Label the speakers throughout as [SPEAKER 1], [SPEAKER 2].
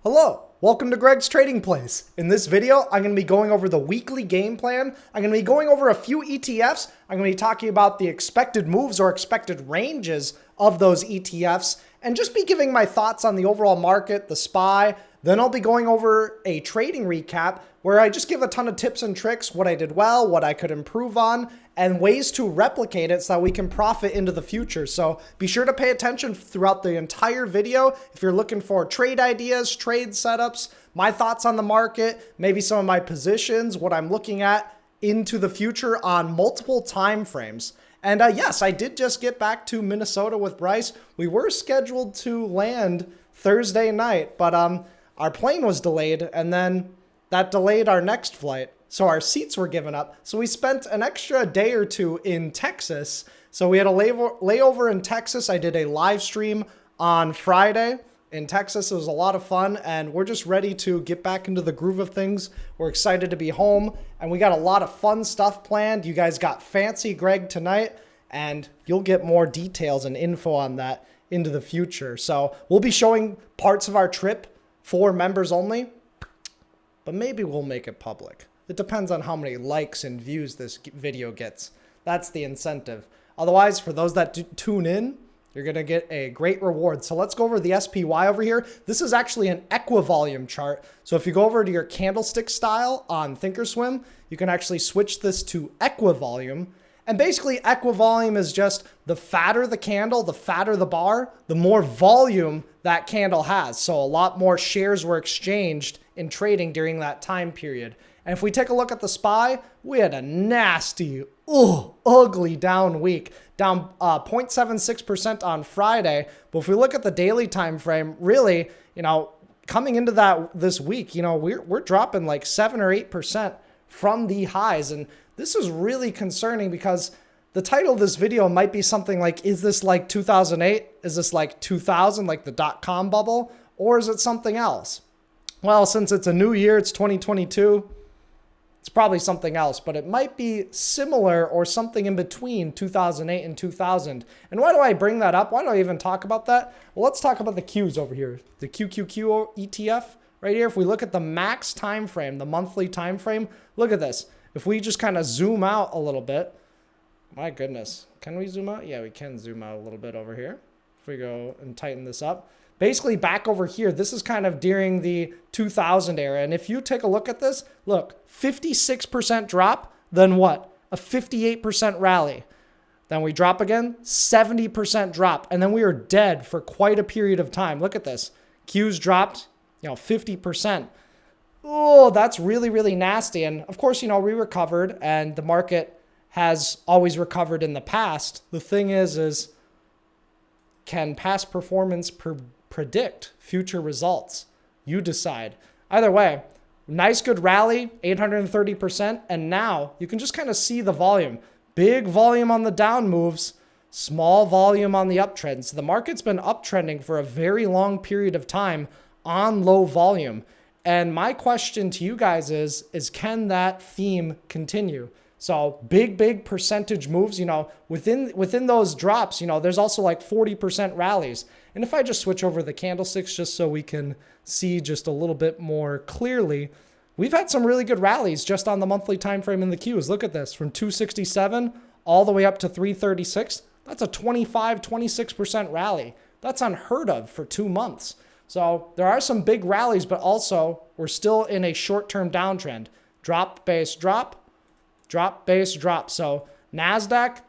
[SPEAKER 1] Hello, welcome to Greg's Trading Place. In this video, I'm going to be going over the weekly game plan. I'm going to be going over a few ETFs. I'm going to be talking about the expected moves or expected ranges of those ETFs and just be giving my thoughts on the overall market, the SPY. Then I'll be going over a trading recap where I just give a ton of tips and tricks, what I did well, what I could improve on, and ways to replicate it so that we can profit into the future. So be sure to pay attention throughout the entire video if you're looking for trade ideas, trade setups, my thoughts on the market, maybe some of my positions, what I'm looking at into the future on multiple time frames. And yes, I did just get back to Minnesota with Bryce. We were scheduled to land Thursday night, but our plane was delayed, and then that delayed our next flight. So our seats were given up. So we spent an extra day or two in Texas. So we had a layover in Texas. I did a live stream on Friday in Texas. It was a lot of fun, and we're just ready to get back into the groove of things. We're excited to be home, and we got a lot of fun stuff planned. You guys got Fancy Greg tonight, and you'll get more details and info on that into the future. So we'll be showing parts of our trip for members only, but maybe we'll make it public. It depends on how many likes and views this video gets. That's the incentive. Otherwise, for those that tune in, you're going to get a great reward. So let's go over the SPY over here. This is actually an equivolume chart. So if you go over to your candlestick style on Thinkorswim, you can actually switch this to equivolume. And basically, equivolume is just the fatter the candle, the fatter the bar, the more volume that candle has. So a lot more shares were exchanged in trading during that time period. And if we take a look at the SPY, we had a nasty, ugly down week, down 0.76% on Friday. But if we look at the daily time frame, really, coming into this week, we're dropping like 7 or 8% from the highs. And this is really concerning because the title of this video might be something like, is this like 2008? Is this like 2000, like the dot-com bubble? Or is it something else? Well, since it's a new year, it's 2022, it's probably something else, but it might be similar or something in between 2008 and 2000. And why do I bring that up? Why do I even talk about that? Well, let's talk about the Qs over here. The QQQ ETF right here. If we look at the max time frame, the monthly time frame, look at this. If we just kind of zoom out a little bit, my goodness, can we zoom out? Yeah, we can zoom out a little bit over here. If we go and tighten this up. Basically back over here, this is kind of during the 2000 era. And if you take a look at this, look, 56% drop, then what? A 58% rally. Then we drop again, 70% drop. And then we are dead for quite a period of time. Look at this. Qs dropped, 50%. Oh, that's really, really nasty. And of course, we recovered and the market has always recovered in the past. The thing is can past performance predict future results? You decide. Either way, nice good rally, 830%. And now you can just kind of see the volume. Big volume on the down moves, small volume on the uptrend. So the market's been uptrending for a very long period of time on low volume. And my question to you guys is can that theme continue? So big percentage moves, within those drops, there's also like 40% rallies. And if I just switch over the candlesticks just so we can see just a little bit more clearly, we've had some really good rallies just on the monthly time frame in the Qs. Look at this, from 267 all the way up to 336. That's a 26% rally. That's unheard of for 2 months. So there are some big rallies, but also we're still in a short-term downtrend. Drop, base, drop, drop, base, drop. So NASDAQ,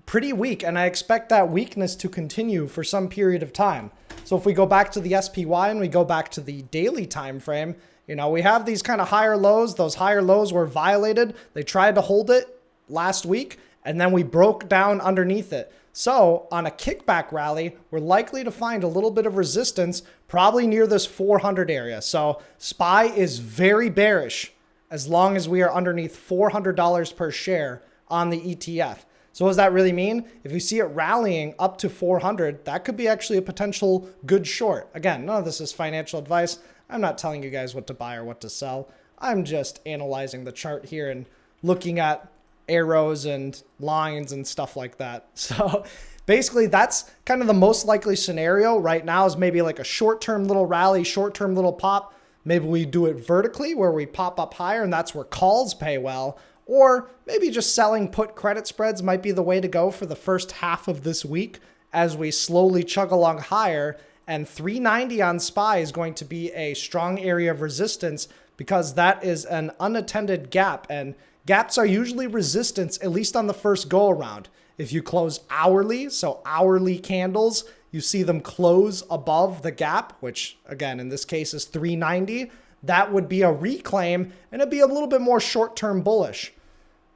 [SPEAKER 1] pretty weak, and I expect that weakness to continue for some period of time. So if we go back to the SPY and we go back to the daily time frame, we have these kind of higher lows. Those higher lows were violated. They tried to hold it last week, and then we broke down underneath it. So on a kickback rally, we're likely to find a little bit of resistance, probably near this 400 area. So SPY is very bearish as long as we are underneath $400 per share on the ETF. So what does that really mean? If you see it rallying up to 400, that could be actually a potential good short. Again, none of this is financial advice. I'm not telling you guys what to buy or what to sell. I'm just analyzing the chart here and looking at arrows and lines and stuff like that. So basically that's kind of the most likely scenario right now, is maybe like a short-term little rally, short-term little pop. Maybe we do it vertically where we pop up higher and that's where calls pay well. Or maybe just selling put credit spreads might be the way to go for the first half of this week as we slowly chug along higher. And 390 on SPY is going to be a strong area of resistance because that is an unattended gap. And gaps are usually resistance, at least on the first go around. If you close hourly, so hourly candles, you see them close above the gap, which again, in this case is 390. That would be a reclaim and it'd be a little bit more short-term bullish.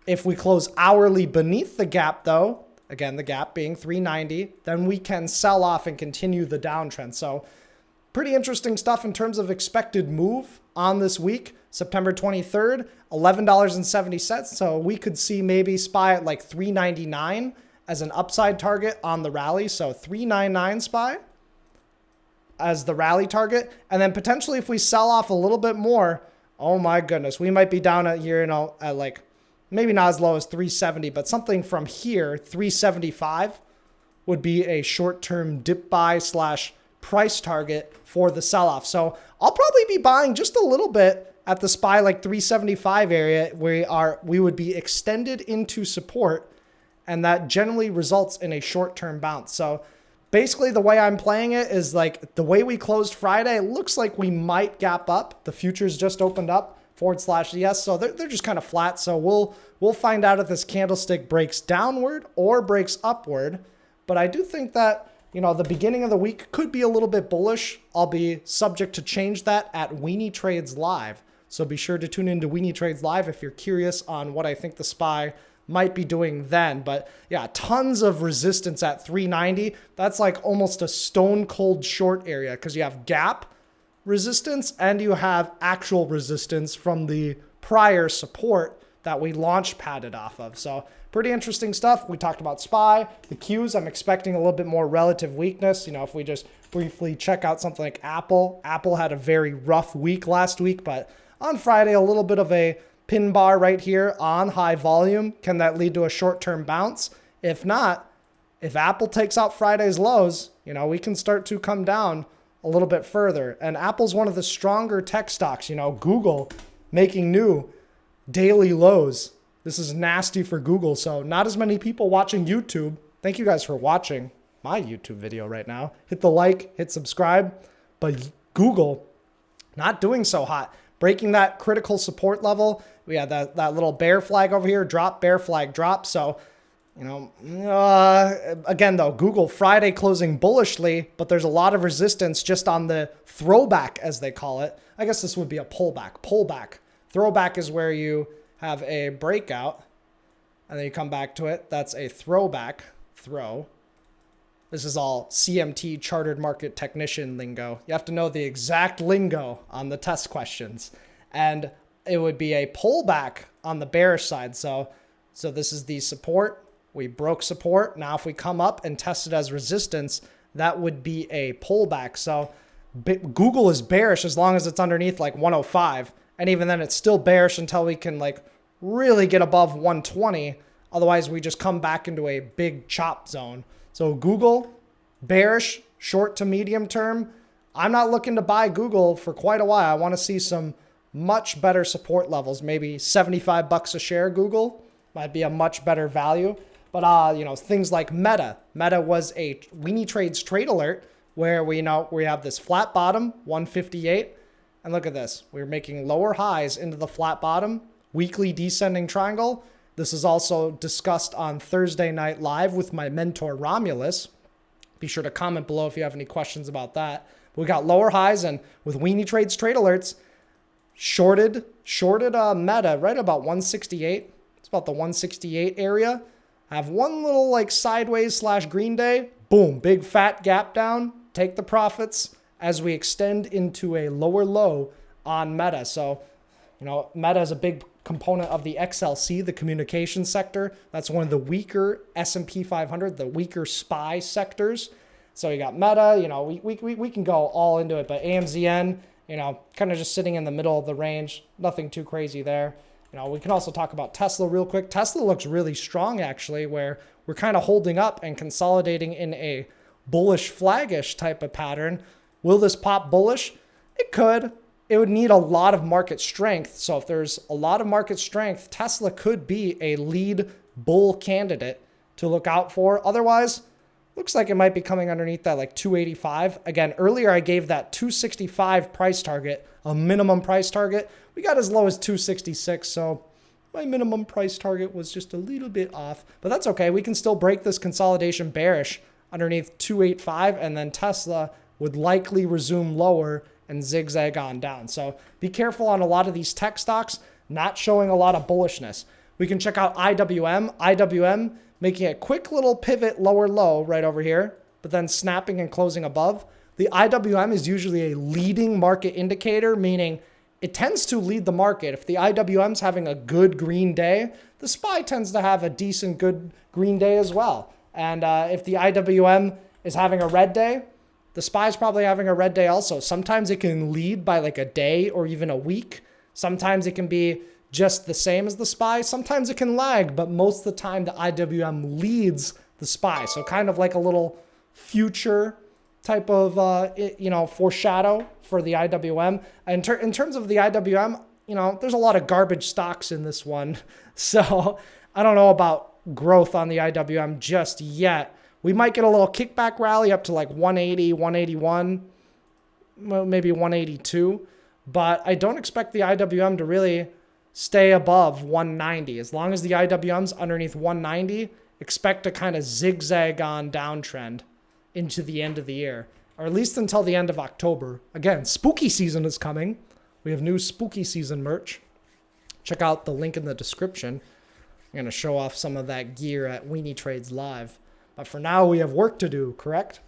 [SPEAKER 1] If we close hourly beneath the gap though, again, the gap being 390, then we can sell off and continue the downtrend. So pretty interesting stuff in terms of expected move on this week, September 23rd, $11.70. So we could see maybe SPY at like 399 as an upside target on the rally. So 399 SPY as the rally target. And then potentially if we sell off a little bit more, oh my goodness, we might be down at here, at like, maybe not as low as 370, but something from here, 375 would be a short-term dip buy / price target for the sell-off. So I'll probably be buying just a little bit at the SPY like 375 area where we would be extended into support, and that generally results in a short-term bounce. So basically the way I'm playing it is like the way we closed Friday, it looks like we might gap up. The futures just opened up. /yes. So they're just kind of flat. So we'll find out if this candlestick breaks downward or breaks upward. But I do think that, the beginning of the week could be a little bit bullish. I'll be subject to change that at Weenie Trades Live. So be sure to tune into Weenie Trades Live if you're curious on what I think the SPY might be doing then. But yeah, tons of resistance at 390. That's like almost a stone cold short area because you have gap resistance and you have actual resistance from the prior support that we launch padded off of. So pretty interesting stuff. We talked about SPY, the Qs. I'm expecting a little bit more relative weakness. If we just briefly check out something like Apple had a very rough week last week, but on Friday, a little bit of a pin bar right here on high volume. Can that lead to a short-term bounce? If not, if Apple takes out Friday's lows, we can start to come down a little bit further. And Apple's one of the stronger tech stocks. Google making new daily lows. This is nasty for Google. So not as many people watching YouTube. Thank you guys for watching my YouTube video right now. Hit the like, hit subscribe. But Google not doing so hot. Breaking that critical support level. We had that little bear flag over here. Drop, bear flag, drop. So again, though, Google Friday closing bullishly, but there's a lot of resistance just on the throwback, as they call it. I guess this would be a pullback. Throwback is where you have a breakout and then you come back to it. That's a throwback. This is all CMT, chartered market technician lingo. You have to know the exact lingo on the test questions. And it would be a pullback on the bearish side. So this is the support. We broke support. Now, if we come up and test it as resistance, that would be a pullback. So Google is bearish as long as it's underneath like 105. And even then, it's still bearish until we can like really get above 120. Otherwise, we just come back into a big chop zone. So Google, bearish, short to medium term. I'm not looking to buy Google for quite a while. I want to see some much better support levels. Maybe $75 a share Google might be a much better value. But, things like Meta. Meta was a Weenie Trades trade alert where we have this flat bottom, 158. And look at this. We're making lower highs into the flat bottom, weekly descending triangle. This is also discussed on Thursday Night Live with my mentor, Romulus. Be sure to comment below if you have any questions about that. We got lower highs, and with Weenie Trades trade alerts, shorted Meta right about 168. It's about the 168 area. Have one little like sideways / green day. Boom, big fat gap down. Take the profits as we extend into a lower low on Meta. So, Meta is a big component of the XLC, the communication sector. That's one of the weaker S&P 500, the weaker SPY sectors. So you got Meta, we can go all into it, but AMZN, kind of just sitting in the middle of the range. Nothing too crazy there. We can also talk about Tesla real quick. Tesla looks really strong, actually, where we're kind of holding up and consolidating in a bullish flaggish type of pattern. Will this pop bullish? It could. It would need a lot of market strength. So if there's a lot of market strength, Tesla could be a lead bull candidate to look out for. Otherwise, looks like it might be coming underneath that like 285. Again, earlier I gave that 265 price target, a minimum price target. We got as low as 266, so my minimum price target was just a little bit off. But that's okay. We can still break this consolidation bearish underneath 285, and then Tesla would likely resume lower and zigzag on down. So be careful on a lot of these tech stocks, not showing a lot of bullishness. We can check out IWM. IWM making a quick little pivot lower low right over here, but then snapping and closing above. The IWM is usually a leading market indicator, meaning it tends to lead the market. If the IWM's having a good green day, the SPY tends to have a decent good green day as well. And if the IWM is having a red day, the SPY is probably having a red day also. Sometimes it can lead by like a day or even a week. Sometimes it can be just the same as the SPY. Sometimes it can lag, but most of the time the IWM leads the SPY. So kind of like a little future type of, foreshadow for the IWM. In terms of the IWM, there's a lot of garbage stocks in this one. So I don't know about growth on the IWM just yet. We might get a little kickback rally up to like 180, 181, maybe 182. But I don't expect the IWM to really stay above 190. As long as the IWM's underneath 190, expect a kind of zigzag on downtrend into the end of the year, or at least until the end of October. Again, spooky season is coming. We have new spooky season merch. Check out the link in the description. I'm going to show off some of that gear at Weenie Trades Live. But for now, we have work to do, correct?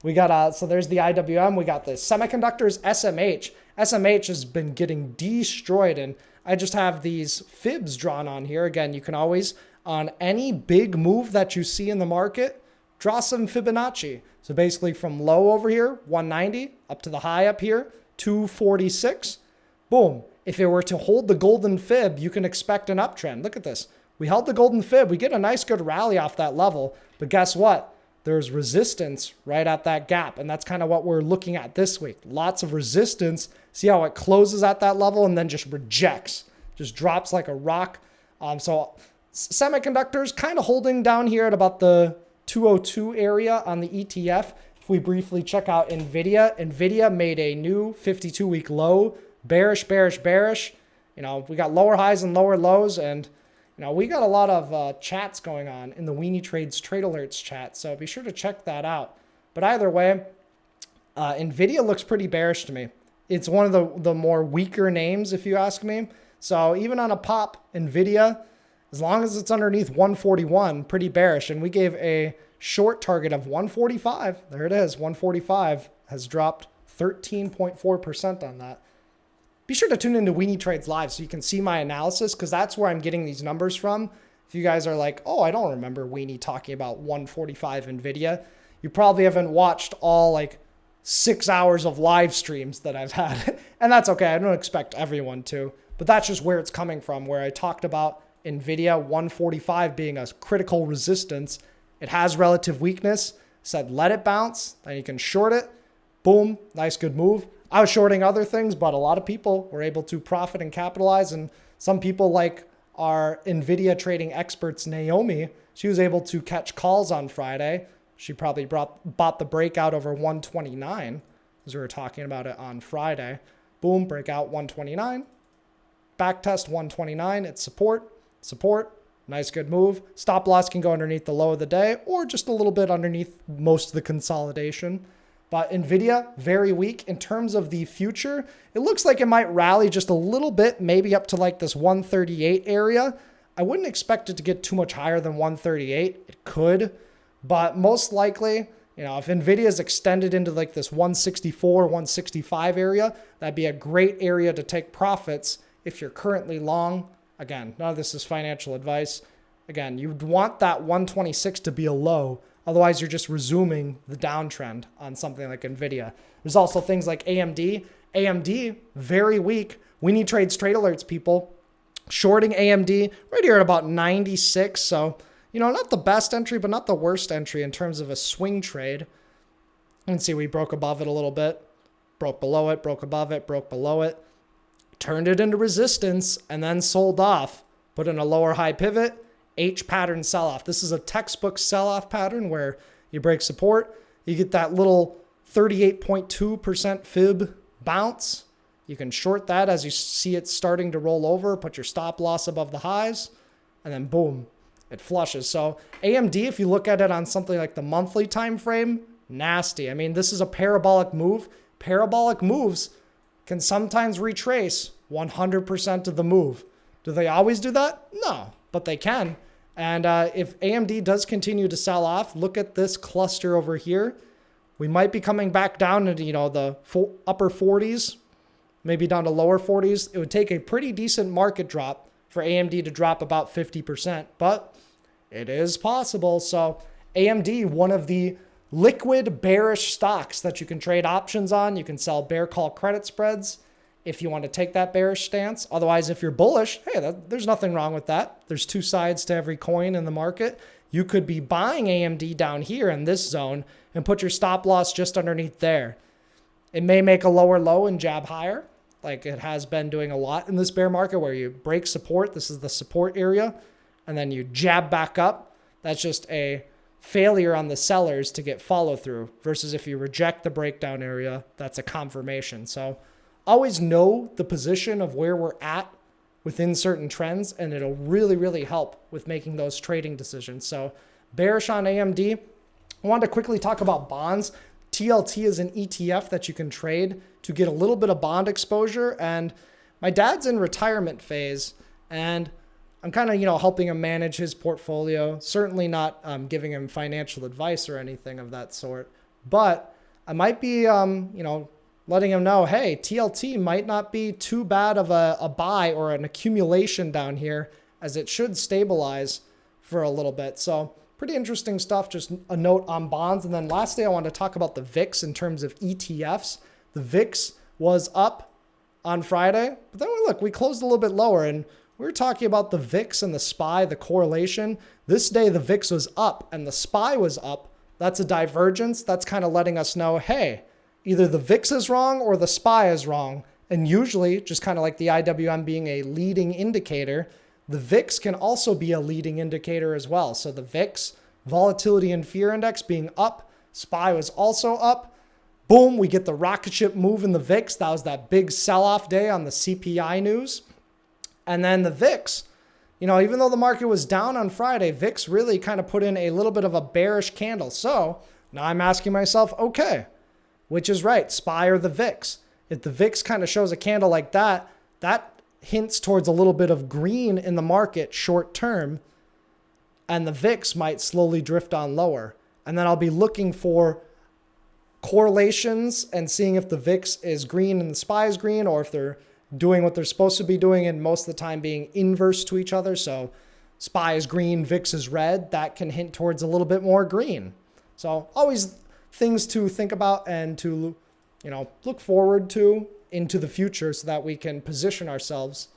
[SPEAKER 1] We got, so there's the IWM. We got the semiconductors, SMH. SMH has been getting destroyed, and I just have these fibs drawn on here. Again, you can always, on any big move that you see in the market, draw some Fibonacci. So basically from low over here, 190, up to the high up here, 246. Boom. If it were to hold the golden fib, you can expect an uptrend. Look at this. We held the golden fib. We get a nice good rally off that level. But guess what? There's resistance right at that gap. And that's kind of what we're looking at this week. Lots of resistance. See how it closes at that level and then just rejects. Just drops like a rock. So semiconductors kind of holding down here at about the 202 area on the ETF. If we briefly check out Nvidia, Nvidia made a new 52-week low. Bearish, bearish, bearish. We got lower highs and lower lows, and we got a lot of chats going on in the Weenie Trades Trade Alerts chat, so be sure to check that out. But either way, Nvidia looks pretty bearish to me. It's one of the more weaker names, if you ask me. So even on a pop, Nvidia, as long as it's underneath 141, pretty bearish. And we gave a short target of 145. There it is, 145 has dropped 13.4% on that. Be sure to tune into Weenie Trades Live so you can see my analysis, because that's where I'm getting these numbers from. If you guys are like, oh, I don't remember Weenie talking about 145 Nvidia, you probably haven't watched all like 6 hours of live streams that I've had. And that's okay. I don't expect everyone to, but that's just where it's coming from, where I talked about Nvidia 145 being a critical resistance. It has relative weakness. Said let it bounce, then you can short it. Boom, nice good move. I was shorting other things, but a lot of people were able to profit and capitalize. And some people, like our Nvidia trading experts, Naomi, she was able to catch calls on Friday. She probably bought the breakout over 129, as we were talking about it on Friday. Boom, breakout 129. Backtest 129. It's support, nice good move. Stop loss can go underneath the low of the day or just a little bit underneath most of the consolidation. But Nvidia, very weak. In terms of the future, it looks like it might rally just a little bit, maybe up to like this 138 area. I wouldn't expect it to get too much higher than 138. It could, but most likely, if Nvidia is extended into like this 164, 165 area, that'd be a great area to take profits if you're currently long. Again, none of this is financial advice. Again, you'd want that 126 to be a low. Otherwise, you're just resuming the downtrend on something like Nvidia. There's also things like AMD. AMD, very weak. Weenie Trades Trade Alerts, people. Shorting AMD right here at about 96. So, not the best entry, but not the worst entry in terms of a swing trade. You can see we broke above it a little bit, broke below it, broke above it, broke below it, turned it into resistance, and then sold off, put in a lower high pivot, H pattern sell-off. This is a textbook sell-off pattern where you break support, you get that little 38.2% fib bounce. You can short that as you see it starting to roll over, put your stop loss above the highs, and then boom, it flushes. So AMD, if you look at it on something like the monthly time frame, nasty. I mean, this is a parabolic move. Parabolic moves can sometimes retrace 100% of the move. Do they always do that? No, but they can. And if AMD does continue to sell off, look at this cluster over here. We might be coming back down into, the upper 40s, maybe down to lower 40s. It would take a pretty decent market drop for AMD to drop about 50%, but it is possible. So AMD, one of the liquid bearish stocks that you can trade options on. You can sell bear call credit spreads if you want to take that bearish stance. Otherwise, if you're bullish, hey, there's nothing wrong with that. There's two sides to every coin in the market. You could be buying AMD down here in this zone and put your stop loss just underneath there. It may make a lower low and jab higher, like it has been doing a lot in this bear market where you break support. This is the support area, and then you jab back up. That's just a failure on the sellers to get follow through versus if you reject the breakdown area, that's a confirmation. So always know the position of where we're at within certain trends, and it'll really, really help with making those trading decisions. So bearish on AMD. I wanted to quickly talk about bonds. TLT is an ETF that you can trade to get a little bit of bond exposure. And my dad's in retirement phase, and I'm kind of, helping him manage his portfolio. Certainly not giving him financial advice or anything of that sort. But I might be, letting him know, hey, TLT might not be too bad of a buy or an accumulation down here, as it should stabilize for a little bit. So pretty interesting stuff. Just a note on bonds. And then lastly, I want to talk about the VIX in terms of ETFs. The VIX was up on Friday, but then we closed a little bit lower, and we were talking about the VIX and the SPY, the correlation. This day, the VIX was up and the SPY was up. That's a divergence. That's kind of letting us know, hey, either the VIX is wrong or the SPY is wrong. And usually, just kind of like the IWM being a leading indicator, the VIX can also be a leading indicator as well. So the VIX, volatility and fear index being up, SPY was also up. Boom, we get the rocket ship move in the VIX. That was that big sell-off day on the CPI news. And then the VIX, even though the market was down on Friday, VIX really kind of put in a little bit of a bearish candle. So now I'm asking myself, okay, which is right, SPY or the VIX? If the VIX kind of shows a candle like that, that hints towards a little bit of green in the market short term, and the VIX might slowly drift on lower. And then I'll be looking for correlations and seeing if the VIX is green and the SPY is green, or if they're doing what they're supposed to be doing, and most of the time being inverse to each other. So SPY is green, VIX is red. That can hint towards a little bit more green. So always things to think about and to, look forward to into the future so that we can position ourselves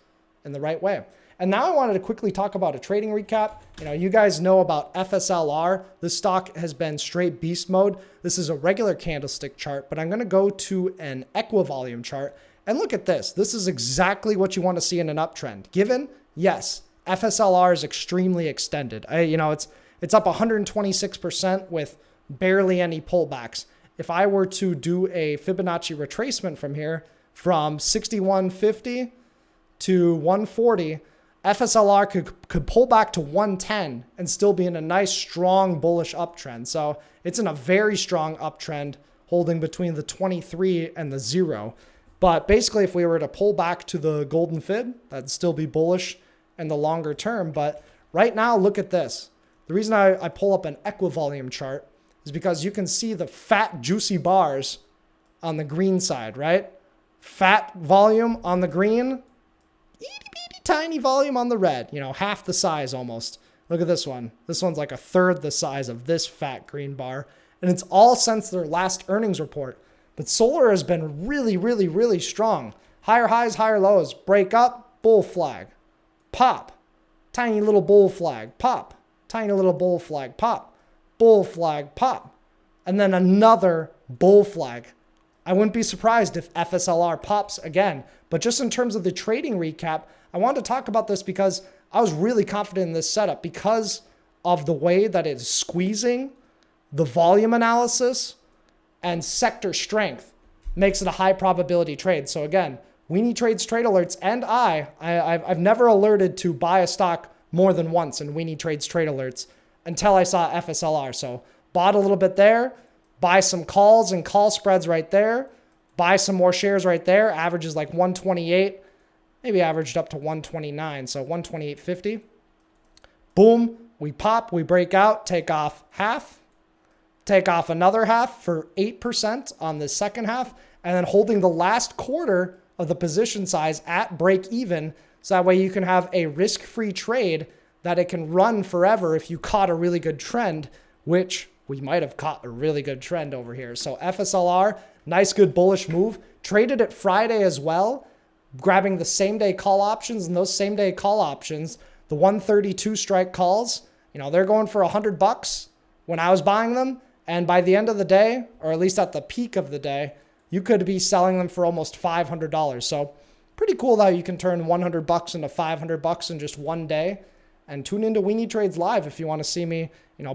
[SPEAKER 1] in the right way. And now I wanted to quickly talk about a trading recap. You guys know about FSLR. This stock has been straight beast mode. This is a regular candlestick chart, but I'm going to go to an equivolume chart. And look at this. This is exactly what you want to see in an uptrend. Given, yes, FSLR is extremely extended. It's up 126% with barely any pullbacks. If I were to do a Fibonacci retracement from here, from 6150 to 140, FSLR could pull back to 110 and still be in a nice, strong, bullish uptrend. So it's in a very strong uptrend, holding between the 23 and the 0. But basically, if we were to pull back to the golden fib, that'd still be bullish in the longer term. But right now, look at this. The reason I pull up an equivolume chart is because you can see the fat, juicy bars on the green side, right? Fat volume on the green, itty bitty tiny volume on the red, half the size almost. Look at this one. This one's like a third the size of this fat green bar. And it's all since their last earnings report. But solar has been really, really, really strong. Higher highs, higher lows. Break up, bull flag. pop, tiny little bull flag, pop, tiny little bull flag, pop, bull flag, pop, and then another bull flag. I wouldn't be surprised if FSLR pops again. But just in terms of the trading recap, I wanted to talk about this because I was really confident in this setup because of the way that it's squeezing, the volume analysis, and sector strength makes it a high probability trade. So again, Weenie Trades trade alerts, and I've never alerted to buy a stock more than once in Weenie Trades trade alerts until I saw FSLR. So bought a little bit there, buy some calls and call spreads right there, buy some more shares right there. Average is like 128, maybe averaged up to 129, so 128.50. Boom, we pop, we break out, take off half, take off another half for 8% on the second half, and then holding the last quarter of the position size at break even. So that way you can have a risk-free trade that it can run forever if you caught a really good trend, which we might have caught a really good trend over here. So FSLR, nice, good bullish move. Traded it Friday as well, grabbing the same day call options, and those same day call options, the 132 strike calls, they're going for $100 when I was buying them. And by the end of the day, or at least at the peak of the day, you could be selling them for almost $500. So pretty cool that you can turn $100 into $500 in just one day. And tune into Weenie Trades Live if you want to see me,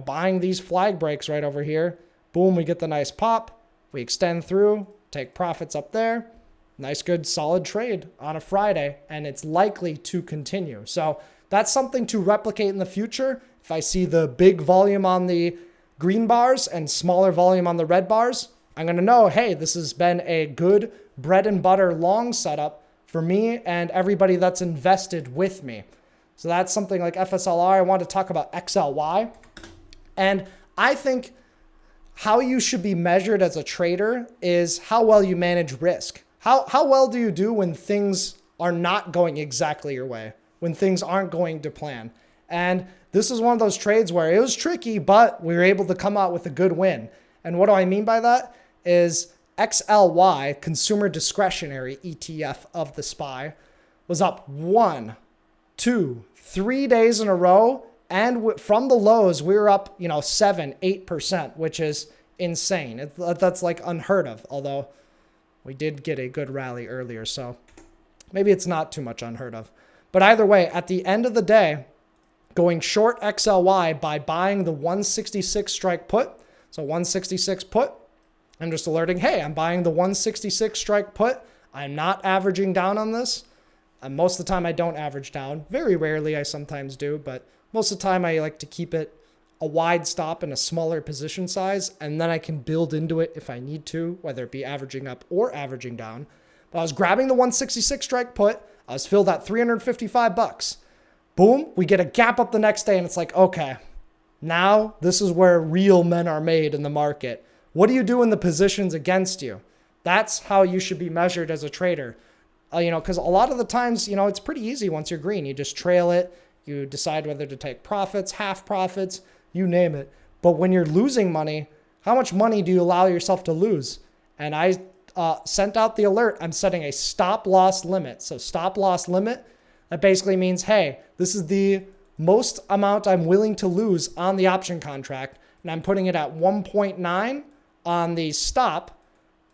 [SPEAKER 1] buying these flag breaks right over here. Boom, we get the nice pop. We extend through, take profits up there. Nice, good, solid trade on a Friday, and it's likely to continue. So that's something to replicate in the future. If I see the big volume on the green bars and smaller volume on the red bars, I'm going to know, hey, this has been a good bread and butter long setup for me and everybody that's invested with me. So that's something like FSLR. I want to talk about XLY. And I think how you should be measured as a trader is how well you manage risk. How well do you do when things are not going exactly your way, when things aren't going to plan? And this is one of those trades where it was tricky, but we were able to come out with a good win. And what do I mean by that is XLY, Consumer Discretionary ETF of the SPY, was up 1, 2, 3 days in a row. And from the lows, we were up, 7, 8%, which is insane. That's like unheard of, although we did get a good rally earlier. So maybe it's not too much unheard of. But either way, at the end of the day, going short XLY by buying the 166 strike put. So 166 put, I'm just alerting, hey, I'm buying the 166 strike put. I'm not averaging down on this. Most of the time I don't average down. Very rarely I sometimes do, but most of the time I like to keep it a wide stop in a smaller position size, and then I can build into it if I need to, whether it be averaging up or averaging down. But I was grabbing the 166 strike put. I was filled at $355. Boom, we get a gap up the next day, and it's like, okay, now this is where real men are made in the market. What do you do in the positions against you? That's how you should be measured as a trader. Because a lot of the times, it's pretty easy once you're green. You just trail it. You decide whether to take profits, half profits, you name it. But when you're losing money, how much money do you allow yourself to lose? And I sent out the alert. I'm setting a stop loss limit. So stop loss limit, that basically means, hey, this is the most amount I'm willing to lose on the option contract. And I'm putting it at 1.9 on the stop.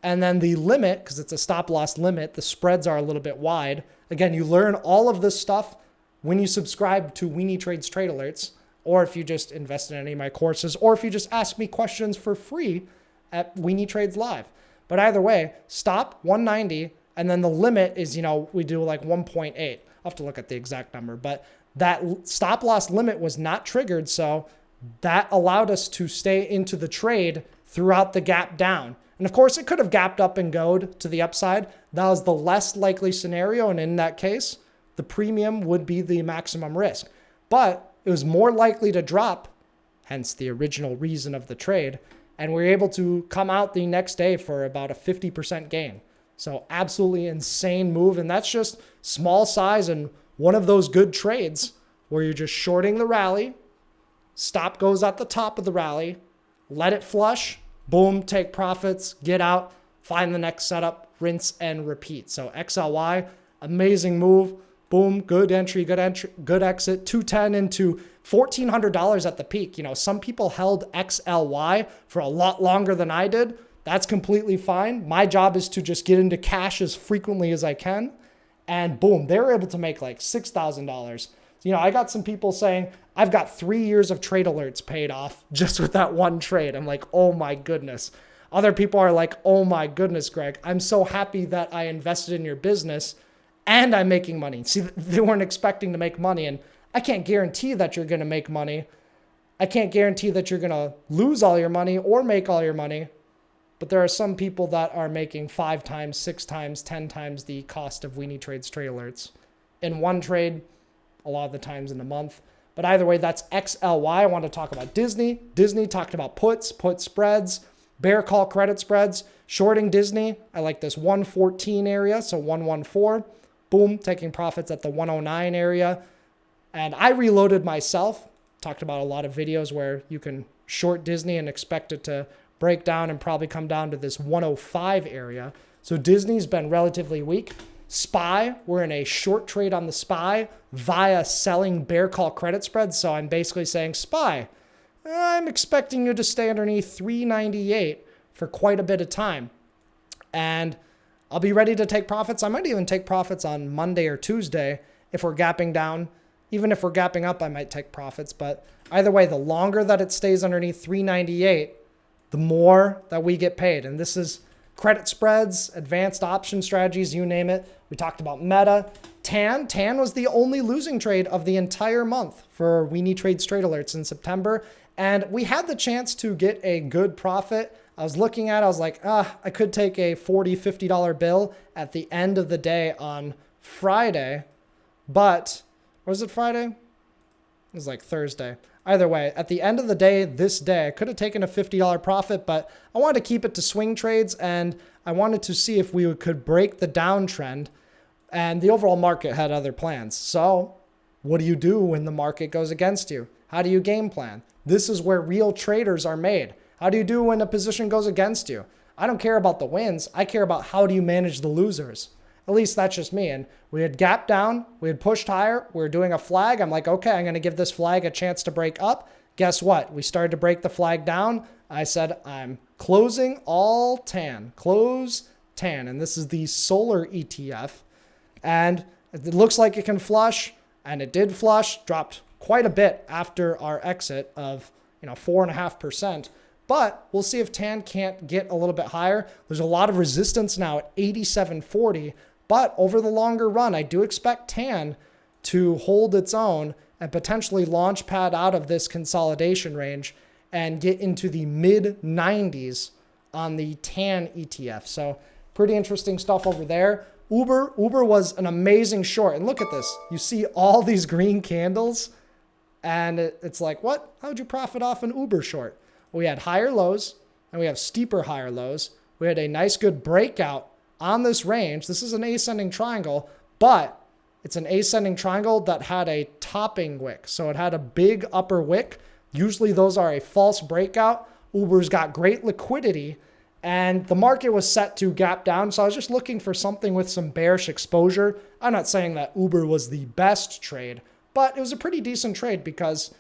[SPEAKER 1] And then the limit, because it's a stop loss limit, the spreads are a little bit wide. Again, you learn all of this stuff when you subscribe to Weenie Trades Trade Alerts, or if you just invest in any of my courses, or if you just ask me questions for free at Weenie Trades Live. But either way, stop 190, and then the limit is, we do like 1.8. I'll have to look at the exact number, but that stop loss limit was not triggered, so that allowed us to stay into the trade throughout the gap down. And of course, it could have gapped up and goed to the upside. That was the less likely scenario, and in that case, the premium would be the maximum risk. But it was more likely to drop, hence the original reason of the trade, and we were able to come out the next day for about a 50% gain. So absolutely insane move, and that's just small size and one of those good trades where you're just shorting the rally, stop goes at the top of the rally, let it flush, boom, take profits, get out, find the next setup, rinse and repeat. So XLY, amazing move. Boom, good entry, good exit. 210 into $1,400 at the peak. You know, some people held XLY for a lot longer than I did. That's completely fine. My job is to just get into cash as frequently as I can. And boom, they were able to make like $6,000. You know, I got some people saying, I've got 3 years of trade alerts paid off just with that one trade. I'm like, oh my goodness. Other people are like, oh my goodness, Greg, I'm so happy that I invested in your business and I'm making money. See, they weren't expecting to make money, and I can't guarantee that you're going to make money. I can't guarantee that you're going to lose all your money or make all your money. But there are some people that are making 5 times, 6 times, 10 times the cost of Weenie Trades trade alerts in one trade, a lot of the times in a month. But either way, that's XLY. I want to talk about Disney. Disney talked about put spreads, bear call credit spreads, shorting Disney. I like this 114 area, so 114. Boom, taking profits at the 109 area. And I reloaded myself. Talked about a lot of videos where you can short Disney and expect it to break down and probably come down to this 105 area. So Disney's been relatively weak. SPY, we're in a short trade on the SPY via selling bear call credit spreads. So I'm basically saying, SPY, I'm expecting you to stay underneath 398 for quite a bit of time. And I'll be ready to take profits. I might even take profits on Monday or Tuesday if we're gapping down. Even if we're gapping up, I might take profits. But either way, the longer that it stays underneath 398, the more that we get paid. And this is credit spreads, advanced option strategies, you name it. We talked about Meta. TAN. TAN was the only losing trade of the entire month for Weenie Trades trade alerts in September. And we had the chance to get a good profit. I was looking at it, I was like, I could take a $40, $50 bill at the end of the day on Friday. But, was it Friday? It was like Thursday. Either way, at the end of the day, this day, I could have taken a $50 profit, but I wanted to keep it to swing trades, and I wanted to see if we could break the downtrend, and the overall market had other plans. So what do you do when the market goes against you? How do you game plan? This is where real traders are made. How do you do when a position goes against you? I don't care about the wins. I care about how do you manage the losers. At least that's just me. And we had gapped down. We had pushed higher. We were doing a flag. I'm like, okay, I'm going to give this flag a chance to break up. Guess what? We started to break the flag down. I said, I'm closing all TAN. Close TAN. And this is the solar ETF. And it looks like it can flush. And it did flush. Dropped quite a bit after our exit of 4.5%. But we'll see if TAN can't get a little bit higher. There's a lot of resistance now at 87.40. But over the longer run, I do expect TAN to hold its own and potentially launch pad out of this consolidation range and get into the mid 90s on the TAN ETF. So pretty interesting stuff over there. Uber was an amazing short. And look at this. You see all these green candles and it's like, what? How would you profit off an Uber short? We had higher lows and we have steeper higher lows. We had a nice good breakout on this range. This is an ascending triangle, but it's an ascending triangle that had a topping wick. So it had a big upper wick. Usually those are a false breakout. Uber's got great liquidity and the market was set to gap down. So I was just looking for something with some bearish exposure. I'm not saying that Uber was the best trade, but it was a pretty decent trade because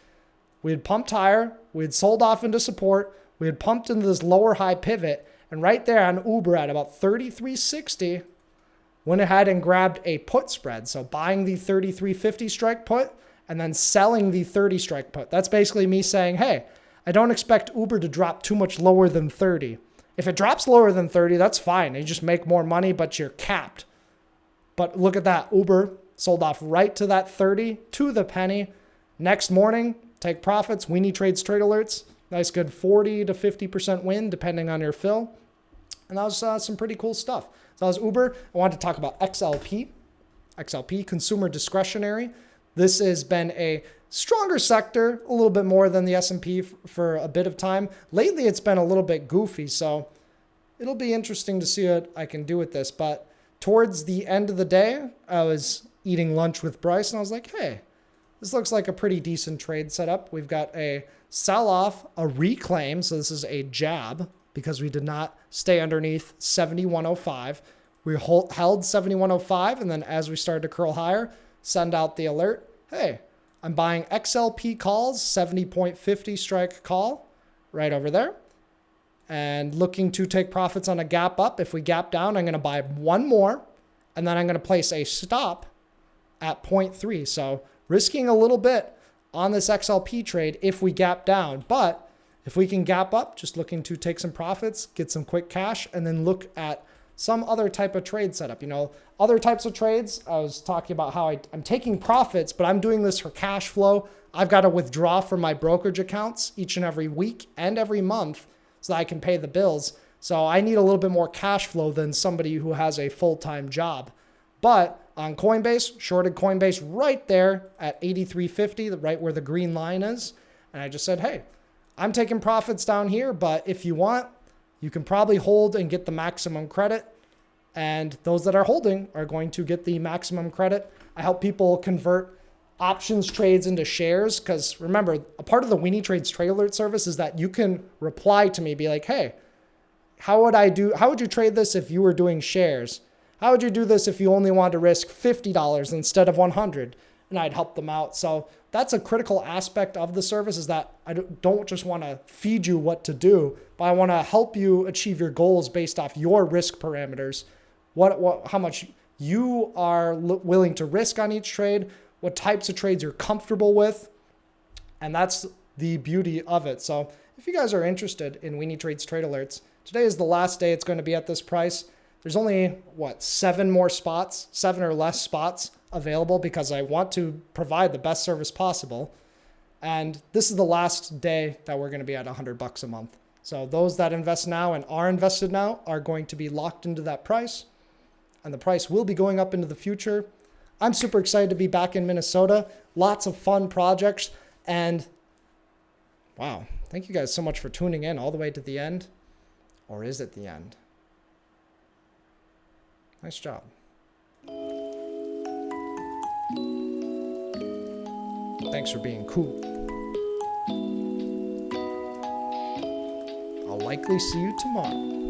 [SPEAKER 1] we had pumped higher, we had sold off into support, we had pumped into this lower high pivot, and right there on Uber at about 33.60, went ahead and grabbed a put spread. So buying the 33.50 strike put and then selling the 30 strike put. That's basically me saying, hey, I don't expect Uber to drop too much lower than 30. If it drops lower than 30, that's fine. You just make more money, but you're capped. But look at that. Uber sold off right to that 30 to the penny. Next morning, take profits. Weenie Trades trade alerts. Nice good 40 to 50% win depending on your fill. And that was some pretty cool stuff. So that was Uber. I wanted to talk about XLP. XLP, consumer discretionary. This has been a stronger sector, a little bit more than the S&P for a bit of time. Lately, it's been a little bit goofy. So it'll be interesting to see what I can do with this. But towards the end of the day, I was eating lunch with Bryce and I was like, hey, this looks like a pretty decent trade setup. We've got a sell-off, a reclaim. So this is a jab because we did not stay underneath 71.05. We held 71.05, and then as we started to curl higher, send out the alert. Hey, I'm buying XLP calls, 70.50 strike call right over there. And looking to take profits on a gap up. If we gap down, I'm going to buy one more. And then I'm going to place a stop at 0.3. So risking a little bit on this XLP trade if we gap down. But if we can gap up, just looking to take some profits, get some quick cash, and then look at some other type of trade setup. You know, other types of trades, I was talking about how I'm taking profits, but I'm doing this for cash flow. I've got to withdraw from my brokerage accounts each and every week and every month so that I can pay the bills. So I need a little bit more cash flow than somebody who has a full-time job. But on Coinbase, shorted Coinbase right there at 83.50, right where the green line is. And I just said, hey, I'm taking profits down here, but if you want, you can probably hold and get the maximum credit. And those that are holding are going to get the maximum credit. I help people convert options trades into shares, because remember, a part of the Weenie Trades trade alert service is that you can reply to me, be like, hey, how would you trade this if you were doing shares? How would you do this if you only wanted to risk $50 instead of $100? And I'd help them out. So that's a critical aspect of the service, is that I don't just want to feed you what to do, but I want to help you achieve your goals based off your risk parameters. How much you are willing to risk on each trade, what types of trades you're comfortable with. And that's the beauty of it. So if you guys are interested in Weenie Trades trade alerts, today is the last day it's going to be at this price. There's only, 7 or less spots available, because I want to provide the best service possible. And this is the last day that we're going to be at $100 a month. So those that invest now and are invested now are going to be locked into that price. And the price will be going up into the future. I'm super excited to be back in Minnesota. Lots of fun projects. And wow, thank you guys so much for tuning in all the way to the end. Or is it the end? Nice job. Thanks for being cool. I'll likely see you tomorrow.